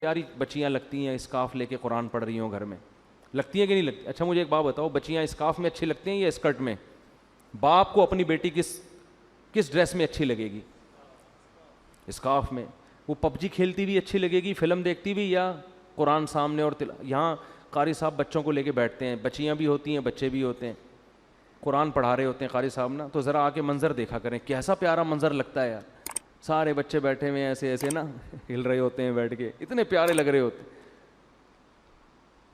پیاری بچیاں لگتی ہیں اسکارف لے کے قرآن پڑھ رہی ہوں گھر میں, لگتی ہیں کہ نہیں لگتی؟ اچھا مجھے ایک بات بتاؤ, بچیاں اسکارف میں اچھی لگتی ہیں یا اسکرٹ میں؟ باپ کو اپنی بیٹی کس ڈریس میں اچھی لگے گی؟ اسکارف میں. وہ پب جی کھیلتی بھی اچھی لگے گی, فلم دیکھتی بھی, یا قرآن سامنے اور یہاں قاری صاحب بچوں کو لے کے بیٹھتے ہیں, بچیاں بھی ہوتی ہیں بچے بھی ہوتے ہیں, قرآن پڑھا رہے ہوتے ہیں قاری صاحب نا, تو ذرا آ کے منظر دیکھا کریں, کیسا پیارا منظر لگتا ہے یار. سارے بچے بیٹھے ہوئے ہیں ایسے ایسے نا, ہل رہے ہوتے ہیں بیٹھ کے, اتنے پیارے لگ رہے ہوتے ہیں.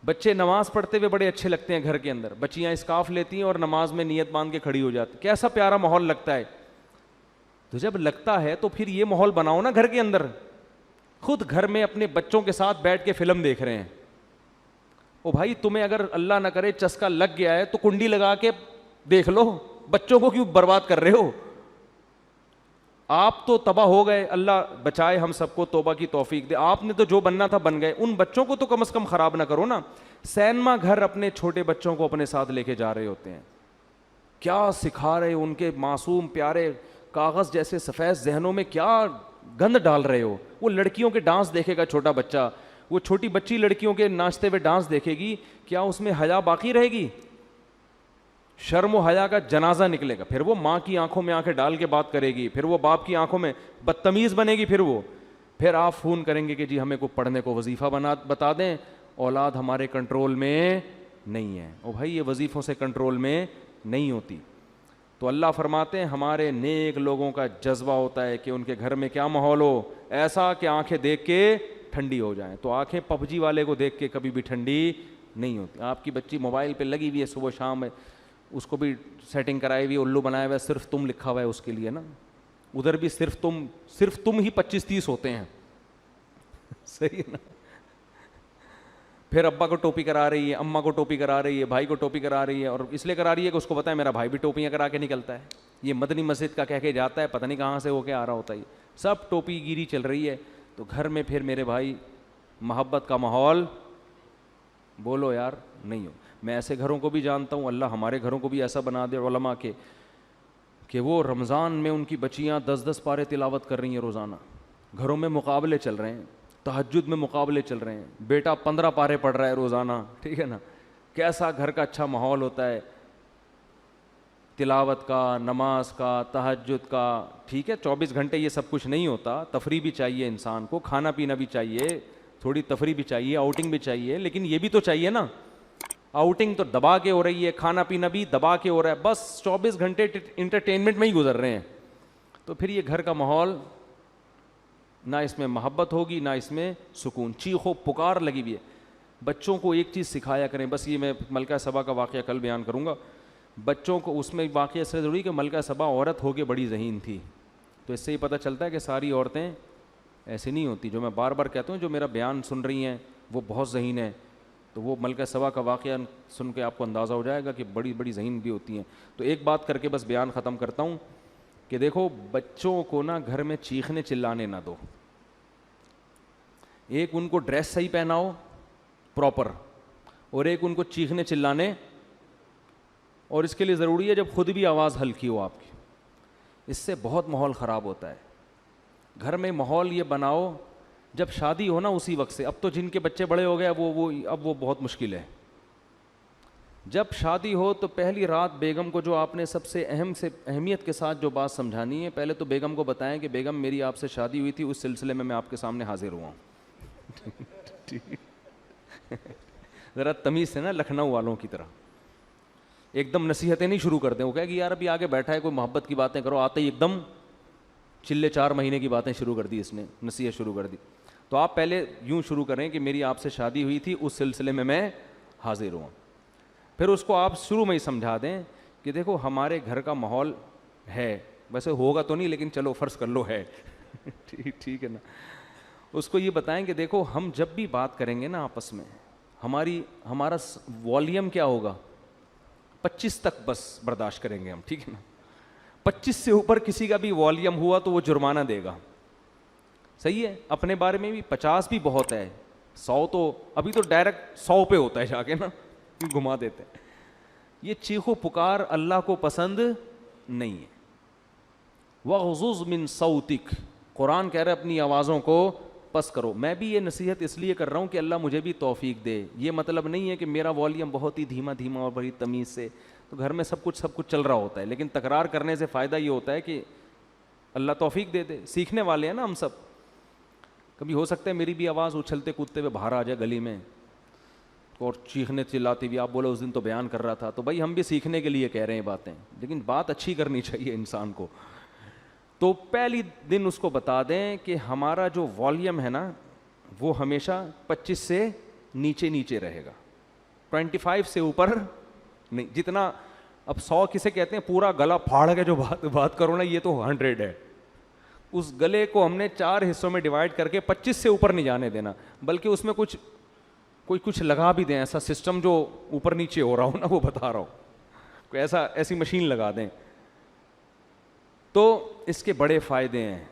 بچے نماز پڑھتے ہوئے بڑے اچھے لگتے ہیں گھر کے اندر, بچیاں اسکارف لیتی ہیں اور نماز میں نیت باندھ کے کھڑی ہو جاتی, کیسا پیارا ماحول لگتا ہے. تو جب لگتا ہے تو پھر یہ ماحول بناؤ نا گھر کے اندر. خود گھر میں اپنے بچوں کے ساتھ بیٹھ کے فلم دیکھ رہے ہیں, او بھائی تمہیں اگر اللہ نہ کرے چسکا لگ گیا ہے تو کنڈی لگا کے دیکھ لو, بچوں کو کیوں برباد کر رہے ہو؟ آپ تو تباہ ہو گئے, اللہ بچائے ہم سب کو, توبہ کی توفیق دے. آپ نے تو جو بننا تھا بن گئے, ان بچوں کو تو کم از کم خراب نہ کرو نا. سینما گھر اپنے چھوٹے بچوں کو اپنے ساتھ لے کے جا رہے ہوتے ہیں, کیا سکھا رہے ہو ان کے معصوم پیارے کاغذ جیسے سفید ذہنوں میں, کیا گند ڈال رہے ہو. وہ لڑکیوں کے ڈانس دیکھے گا چھوٹا بچہ, وہ چھوٹی بچی لڑکیوں کے ناچتے ہوئے ڈانس دیکھے گی, کیا اس میں حیا باقی رہے گی؟ شرم و حیا کا جنازہ نکلے گا. پھر وہ ماں کی آنکھوں میں آنکھیں ڈال کے بات کرے گی, پھر وہ باپ کی آنکھوں میں بدتمیز بنے گی. پھر آپ فون کریں گے کہ جی ہمیں کو پڑھنے کو وظیفہ بتا دیں. اولاد ہمارے کنٹرول میں نہیں ہے. او بھائی یہ وظیفوں سے کنٹرول میں نہیں ہوتی. تو اللہ فرماتے ہیں ہمارے نیک لوگوں کا جذبہ ہوتا ہے کہ ان کے گھر میں کیا ماحول ہو, ایسا کہ آنکھیں دیکھ کے ٹھنڈی ہو جائیں. تو آنکھیں پب جی والے کو دیکھ کے کبھی بھی ٹھنڈی نہیں ہوتی. آپ کی بچی موبائل پہ لگی ہوئی ہے صبح شام ہے, اس کو بھی سیٹنگ کرائی ہوئی, الو بنایا ہوا ہے, صرف تم لکھا ہوا ہے اس کے لیے نا, ادھر بھی صرف تم ہی 25-30 ہوتے ہیں. صحیح ہے نا. پھر ابا کو ٹوپی کرا رہی ہے, اماں کو ٹوپی کرا رہی ہے, بھائی کو ٹوپی کرا رہی ہے, اور اس لیے کرا رہی ہے کہ اس کو پتا ہے میرا بھائی بھی ٹوپیاں کرا کے نکلتا ہے. یہ مدنی مسجد کا کہہ کے جاتا ہے, پتہ نہیں کہاں سے ہو کے آ رہا ہوتا ہے. سب ٹوپی گیری چل رہی ہے. تو گھر میں پھر میرے بھائی محبت کا ماحول بولو یار نہیں ہو. میں ایسے گھروں کو بھی جانتا ہوں, اللہ ہمارے گھروں کو بھی ایسا بنا دے علماء کے کہ وہ رمضان میں ان کی بچیاں 10-10 پارے تلاوت کر رہی ہیں روزانہ. گھروں میں مقابلے چل رہے ہیں, تہجد میں مقابلے چل رہے ہیں, بیٹا 15 پارے پڑھ رہا ہے روزانہ. ٹھیک ہے نا, کیسا گھر کا اچھا ماحول ہوتا ہے تلاوت کا, نماز کا, تہجد کا. ٹھیک ہے 24 گھنٹے یہ سب کچھ نہیں ہوتا, تفریح بھی چاہیے انسان کو, کھانا پینا بھی چاہیے, تھوڑی تفریح بھی چاہیے, آؤٹنگ بھی چاہیے, لیکن یہ بھی تو چاہیے نا. آؤٹنگ تو دبا کے ہو رہی ہے, کھانا پینا بھی دبا کے ہو رہا ہے, بس 24 گھنٹے انٹرٹینمنٹ میں ہی گزر رہے ہیں. تو پھر یہ گھر کا ماحول نہ اس میں محبت ہوگی نہ اس میں سکون. چیخو پکار لگی ہوئی ہے. بچوں کو ایک چیز سکھایا کریں, بس یہ میں ملکہ سبا کا واقعہ کل بیان کروں گا. بچوں کو اس میں واقعہ اس سے ضروری کہ ملکہ سبا عورت ہو کے بڑی ذہین تھی. تو اس سے ہی پتہ چلتا ہے کہ ساری عورتیں ایسی نہیں ہوتی. جو میں بار بار کہتا ہوں, جو میرا بیان سن رہی ہیں وہ بہت ذہین ہیں. تو وہ ملکہ سبا کا واقعہ سن کے آپ کو اندازہ ہو جائے گا کہ بڑی بڑی ذہین بھی ہوتی ہیں. تو ایک بات کر کے بس بیان ختم کرتا ہوں کہ دیکھو بچوں کو نا گھر میں چیخنے چلانے نہ دو. ایک ان کو ڈریس صحیح پہناؤ پراپر, اور ایک ان کو چیخنے چلانے, اور اس کے لیے ضروری ہے جب خود بھی آواز ہلکی ہو آپ کی. اس سے بہت ماحول خراب ہوتا ہے. گھر میں ماحول یہ بناؤ جب شادی ہو نا اسی وقت سے. اب تو جن کے بچے بڑے ہو گئے اب وہ بہت مشکل ہے. جب شادی ہو تو پہلی رات بیگم کو جو آپ نے سب سے اہمیت کے ساتھ جو بات سمجھانی ہے, پہلے تو بیگم کو بتائیں کہ بیگم میری آپ سے شادی ہوئی تھی, اس سلسلے میں آپ کے سامنے حاضر ہوا ہوں. ذرا تمیز سے نا, لکھنؤ والوں کی طرح ایک دم نصیحتیں نہیں شروع کرتے. وہ کہے کہ یار ابھی آگے بیٹھا ہے کوئی محبت کی باتیں کرو, آتے ہی ایک دم چلے 4 مہینے کی باتیں شروع کر دی, اس نے نصیحت شروع کر دی. تو آپ پہلے یوں شروع کریں کہ میری آپ سے شادی ہوئی تھی, اس سلسلے میں حاضر ہوں. پھر اس کو آپ شروع میں ہی سمجھا دیں کہ دیکھو ہمارے گھر کا ماحول ہے, ویسے ہوگا تو نہیں لیکن چلو فرض کر لو ہے. ٹھیک ہے نا. اس کو یہ بتائیں کہ دیکھو ہم جب بھی بات کریں گے نا آپس میں, ہمارا والیوم کیا ہوگا, 25 تک بس برداشت کریں گے ہم. ٹھیک ہے نا. 25 سے اوپر کسی کا بھی والیوم ہوا تو وہ جرمانہ دے گا. صحیح ہے. اپنے بارے میں بھی 50 بھی بہت ہے, 100 تو ابھی تو ڈائریکٹ 100 پہ ہوتا ہے جا کے نا, گھما دیتے ہیں. یہ چیخو پکار اللہ کو پسند نہیں ہے. وَغْضُضْ مِن صَوْتِكَ, قرآن کہہ رہا ہے اپنی آوازوں کو پس کرو. میں بھی یہ نصیحت اس لیے کر رہا ہوں کہ اللہ مجھے بھی توفیق دے. یہ مطلب نہیں ہے کہ میرا والیوم بہت ہی دھیما دھیما اور بڑی تمیز سے, تو گھر میں سب کچھ چل رہا ہوتا ہے, لیکن تکرار کرنے سے فائدہ یہ ہوتا ہے کہ اللہ توفیق دے دے. سیکھنے والے ہیں نا ہم سب. کبھی ہو سکتا ہے میری بھی آواز اچھلتے کودتے ہوئے باہر آ جائے گلی میں اور چیخنے چلاتی ہوئی, آپ بولو اس دن تو بیان کر رہا تھا, تو بھائی ہم بھی سیکھنے کے لیے کہہ رہے ہیں باتیں, لیکن بات اچھی کرنی چاہیے انسان کو. تو پہلی دن اس کو بتا دیں کہ ہمارا جو والیوم ہے نا وہ ہمیشہ 25 سے نیچے رہے گا, 25 سے اوپر نہیں. جتنا اب 100 کسے کہتے ہیں, پورا گلا پھاڑ کے جو بات کرو نا, یہ تو 100 ہے. اس گلے کو ہم نے 4 حصوں میں ڈیوائڈ کر کے 25 سے اوپر نہیں جانے دینا, بلکہ اس میں کچھ لگا بھی دیں, ایسا سسٹم جو اوپر نیچے ہو رہا ہو نا, وہ بتا رہا ہوں, کوئی ایسی مشین لگا دیں. تو اس کے بڑے فائدے ہیں.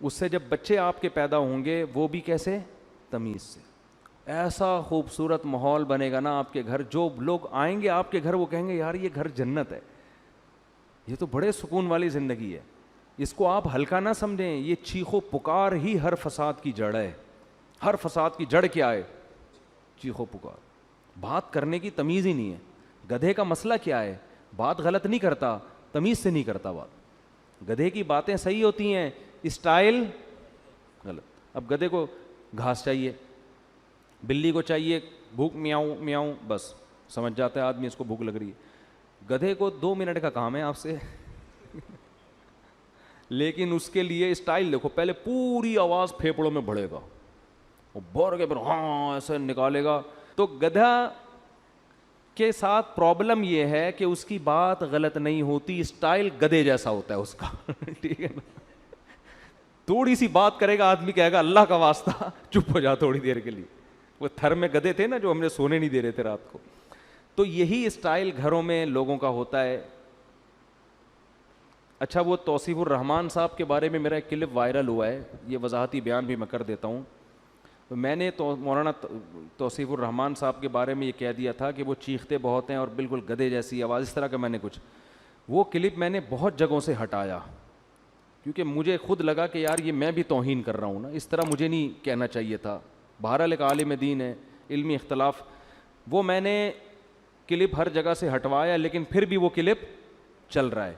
اس سے جب بچے آپ کے پیدا ہوں گے وہ بھی کیسے, تمیز سے. ایسا خوبصورت ماحول بنے گا نا آپ کے گھر, جو لوگ آئیں گے آپ کے گھر وہ کہیں گے یار یہ گھر جنت ہے, یہ تو بڑے سکون والی زندگی ہے. اس کو آپ ہلکا نہ سمجھیں, یہ چیخ و پکار ہی ہر فساد کی جڑ ہے. ہر فساد کی جڑ کیا ہے, چیخ و پکار. بات کرنے کی تمیز ہی نہیں ہے. گدھے کا مسئلہ کیا ہے, بات غلط نہیں کرتا, تمیز سے نہیں کرتا بات. گدھے کی باتیں صحیح ہوتی ہیں, اسٹائل غلط. اب گدھے کو گھاس چاہیے, بلی کو چاہیے بھوک میاؤں میاؤں, بس سمجھ جاتا ہے آدمی اس کو بھوک لگ رہی ہے. گدھے کو 2 منٹ کا کام ہے آپ سے لیکن اس کے لیے اسٹائل دیکھو, پہلے پوری آواز پھیپڑوں میں بڑھے گا, وہ بھر کے پھر ہاں ایسے نکالے گا. تو گدھا کے ساتھ پرابلم یہ ہے کہ اس کی بات غلط نہیں ہوتی, اسٹائل گدھے جیسا ہوتا ہے اس کا ٹھیک ہے نا. تھوڑی سی بات کرے گا آدمی کہے گا اللہ کا واسطہ چپ ہو جا تھوڑی دیر کے لیے. وہ تھر میں گدھے تھے نا جو ہم نے سونے نہیں دے رہے تھے رات کو. تو یہی اسٹائل گھروں میں لوگوں کا ہوتا ہے. اچھا, وہ توصیف الرحمان صاحب کے بارے میں میرا ایک کلپ وائرل ہوا ہے, یہ وضاحتی بیان بھی میں کر دیتا ہوں. میں نے مولانا توصیف الرحمان صاحب کے بارے میں یہ کہہ دیا تھا کہ وہ چیختے بہت ہیں اور بالکل گدھے جیسی آواز, اس طرح کا میں نے کچھ. وہ کلپ میں نے بہت جگہوں سے ہٹایا کیونکہ مجھے خود لگا کہ یار یہ میں بھی توہین کر رہا ہوں نا, اس طرح مجھے نہیں کہنا چاہیے تھا. بہرحال ایک عالم دین ہے, علمی اختلاف, وہ میں نے کلپ ہر جگہ سے ہٹوایا, لیکن پھر بھی وہ کلپ چل رہا ہے.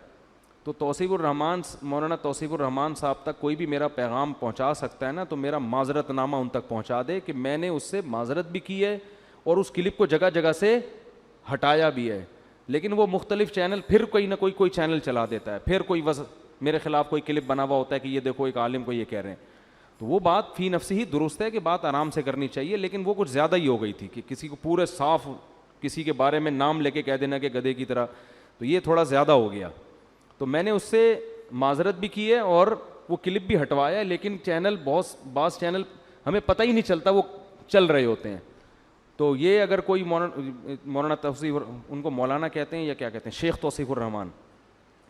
تو توصیف الرحمان, مولانا توصیف الرحمان صاحب تک کوئی بھی میرا پیغام پہنچا سکتا ہے نا, تو میرا معذرت نامہ ان تک پہنچا دے کہ میں نے اس سے معذرت بھی کی ہے اور اس کلپ کو جگہ جگہ سے ہٹایا بھی ہے. لیکن وہ مختلف چینل پھر کوئی نہ کوئی چینل چلا دیتا ہے, پھر کوئی میرے خلاف کوئی کلپ بنا ہوا ہوتا ہے کہ یہ دیکھو ایک عالم کو یہ کہہ رہے ہیں. تو وہ بات فی نفسی ہی درست ہے کہ بات آرام سے کرنی چاہیے, لیکن وہ کچھ زیادہ ہی ہو گئی تھی کہ کسی کو پورے صاف کسی کے بارے میں نام لے کے کہہ دینا کہ گدھے کی طرح, تو یہ تھوڑا زیادہ ہو گیا. تو میں نے اس سے معذرت بھی کی ہے اور وہ کلپ بھی ہٹوایا ہے, لیکن چینل بعض چینل ہمیں پتہ ہی نہیں چلتا وہ چل رہے ہوتے ہیں. تو یہ اگر کوئی مولانا توصیف, ان کو مولانا کہتے ہیں یا کیا کہتے ہیں, شیخ توصیف الرحمان,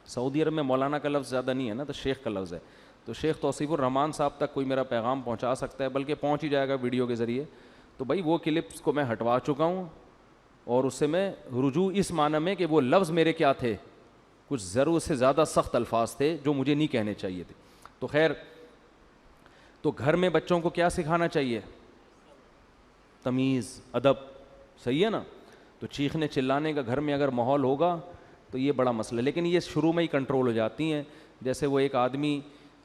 سعودی عرب میں مولانا کا لفظ زیادہ نہیں ہے نا, تو شیخ کا لفظ ہے. تو شیخ توصیف الرحمان صاحب تک کوئی میرا پیغام پہنچا سکتا ہے, بلکہ پہنچ ہی جائے گا ویڈیو کے ذریعے. تو بھائی وہ کلپس کو میں ہٹوا چکا ہوں, اور اس سے میں رجوع اس معنی میں کہ وہ لفظ میرے کیا تھے, کچھ ضرورت سے زیادہ سخت الفاظ تھے جو مجھے نہیں کہنے چاہیے تھے. تو خیر, تو گھر میں بچوں کو کیا سکھانا چاہیے, تمیز, ادب, صحیح ہے نا. تو چیخنے چلانے کا گھر میں اگر ماحول ہوگا تو یہ بڑا مسئلہ ہے, لیکن یہ شروع میں ہی کنٹرول ہو جاتی ہیں. جیسے وہ ایک آدمی,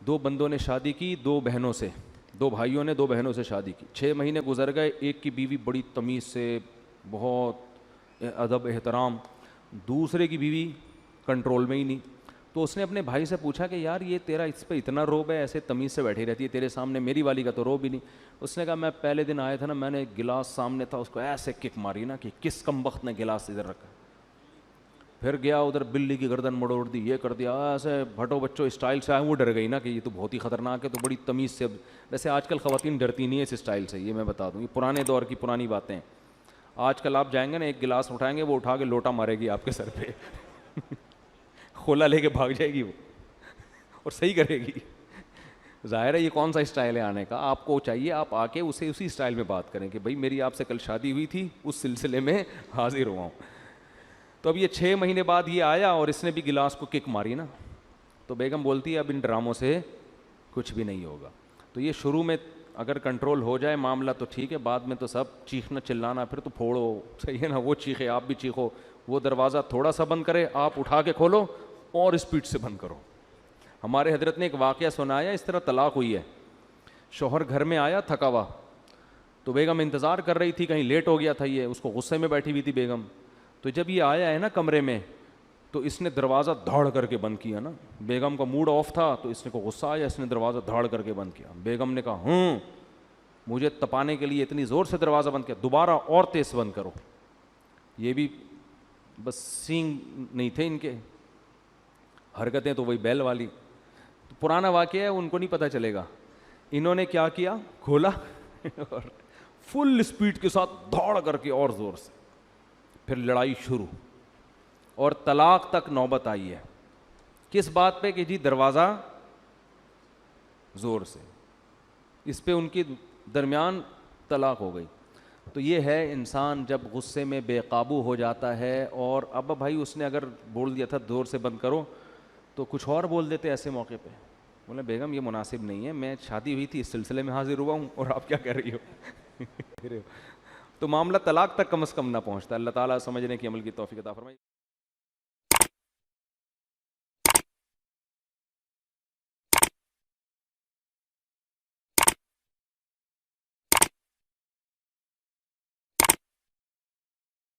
2 بندوں نے شادی کی 2 بہنوں سے, 2 بھائیوں نے 2 بہنوں سے شادی کی, 6 مہینے گزر گئے, ایک کی بیوی بڑی تمیز سے, بہت ادب احترام, دوسرے کی بیوی کنٹرول میں ہی نہیں. تو اس نے اپنے بھائی سے پوچھا کہ یار یہ تیرا اس پہ اتنا روب ہے, ایسے تمیز سے بیٹھی رہتی ہے تیرے سامنے, میری والی کا تو روب ہی نہیں. اس نے کہا میں پہلے دن آیا تھا نا, میں نے ایک گلاس سامنے تھا, اس کو ایسے کک ماری نا کہ کس کم وقت نے گلاس ادھر رکھا, پھر گیا ادھر بلی کی گردن مڑوڑ دی, یہ کر دیا, ایسے بھٹو بچوں اسٹائل سے آئے. وہ ڈر گئی نا کہ یہ تو بہت ہی خطرناک ہے, تو بڑی تمیز سے. ویسے آج کل خواتین ڈرتی نہیں ہے اس اسٹائل سے, یہ میں بتا دوں, یہ پرانے دور کی پرانی باتیں ہیں. آج کل آپ جائیں گے نا, ایک گلاس اٹھائیں گے, وہ اٹھا کے لوٹا مارے گی آپ کے سر پہ کھولا لے کے بھاگ جائے گی وہ, اور صحیح کرے گی. ظاہر ہے یہ کون سا اسٹائل ہے آنے کا, آپ کو چاہیے آپ آ کے اسے اسی اسٹائل میں بات کریں کہ بھائی میری آپ سے کل شادی ہوئی تھی, اس سلسلے میں حاضر ہوا ہوں. تو اب یہ 6 مہینے بعد یہ آیا اور اس نے بھی گلاس کو کک ماری نا, تو بیگم بولتی ہے اب ان ڈراموں سے کچھ بھی نہیں ہوگا. تو یہ شروع میں اگر کنٹرول ہو جائے معاملہ تو ٹھیک ہے, بعد میں تو سب چیخنا چلانا, پھر تو پھوڑو, صحیح ہے نا, وہ چیخے آپ بھی چیخو, وہ دروازہ تھوڑا سا بند کرے آپ اٹھا کے کھولو اور اسپیڈ سے بند کرو. ہمارے حضرت نے ایک واقعہ سنایا, اس طرح طلاق ہوئی ہے. شوہر گھر میں آیا تھکا ہوا, تو بیگم انتظار کر رہی تھی, کہیں لیٹ ہو گیا تھا یہ, اس کو غصے میں بیٹھی ہوئی تھی بیگم. تو جب یہ آیا ہے نا کمرے میں, تو اس نے دروازہ دھاڑ کر کے بند کیا نا. بیگم کا موڈ آف تھا تو اس نے کو غصہ آیا, اس نے دروازہ دھاڑ کر کے بند کیا. بیگم نے کہا مجھے تپانے کے لیے اتنی زور سے دروازہ بند کیا, دوبارہ اور تیز بند کرو. یہ بھی بس سینگ نہیں تھے ان کے, حرکتیں تو وہی بیل والی. تو پرانا واقعہ ہے, ان کو نہیں پتہ چلے گا. انہوں نے کیا کیا, کھولا اور فل اسپیڈ کے ساتھ دھاڑ کر کے اور زور سے, پھر لڑائی شروع اور طلاق تک نوبت آئی ہے. کس بات پہ کہ جی دروازہ زور سے, اس پہ ان کے درمیان طلاق ہو گئی. تو یہ ہے انسان جب غصے میں بے قابو ہو جاتا ہے, اور اب بھائی اس نے اگر بول دیا تھا زور سے بند کرو تو کچھ اور بول دیتے ایسے موقع پہ. بولے بیگم یہ مناسب نہیں ہے, میں شادی ہوئی تھی اس سلسلے میں حاضر ہوا ہوں اور آپ کیا کہہ رہی ہو. تو معاملہ طلاق تک کم از کم نہ پہنچتا. اللہ تعالیٰ سمجھنے کی عمل کی توفیق عطا فرمائے.